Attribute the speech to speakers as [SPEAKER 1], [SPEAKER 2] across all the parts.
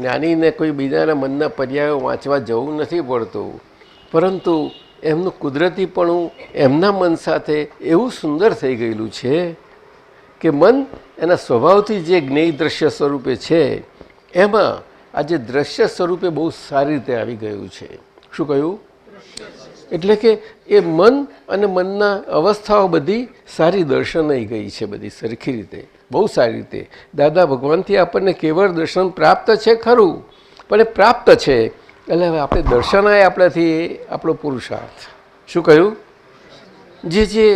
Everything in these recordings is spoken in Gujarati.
[SPEAKER 1] જ્ઞાનીને કોઈ બીજાના મનના પર્યાયો વાંચવા જવું નથી પડતું, પરંતુ એમનું કુદરતીપણું એમના મન સાથે એવું સુંદર થઈ ગયેલું છે કે મન એના સ્વભાવથી જે જ્ઞેય દ્રશ્ય સ્વરૂપે છે એમાં આજે દ્રશ્ય સ્વરૂપે બહુ સારી રીતે આવી ગયું છે. શું કહ્યું? એટલે કે એ મન અને મનના અવસ્થાઓ બધી સારી દર્શનાઈ ગઈ છે, બધી સરખી રીતે, બહુ સારી રીતે. દાદા ભગવાનથી આપણને કેવળ દર્શન પ્રાપ્ત છે ખરું, પણ એ પ્રાપ્ત છે એટલે હવે આપણે દર્શનાય આપણાથી આપણો પુરુષાર્થ. શું કહ્યું? જે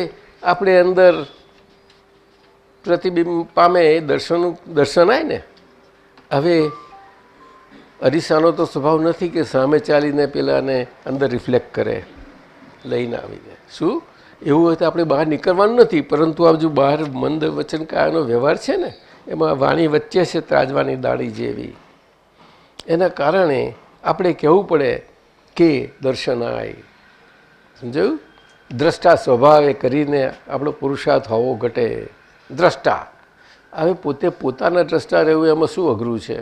[SPEAKER 1] આપણે અંદર પ્રતિબિંબ પામે એ દર્શનાય ને. હવે અરીસાનો તો સ્વભાવ નથી કે સામે ચાલીને પેલાને અંદર રિફ્લેક્ટ કરે લઈને આવીને. શું એવું હોય તો આપણે બહાર નીકળવાનું નથી, પરંતુ આ જો બહાર મંદ વચન કાયાનો વ્યવહાર છે ને એમાં વાણી વચ્ચે છે ત્રાજવાની દાળી જેવી, એના કારણે આપણે કહેવું પડે કે દર્શનાય. સમજાયું? દ્રષ્ટા સ્વભાવે કરીને આપણો પુરુષાર્થ હોવો ઘટે. દ્રષ્ટા, હવે પોતે પોતાના દ્રષ્ટા રહેવું એમાં શું અઘરું છે?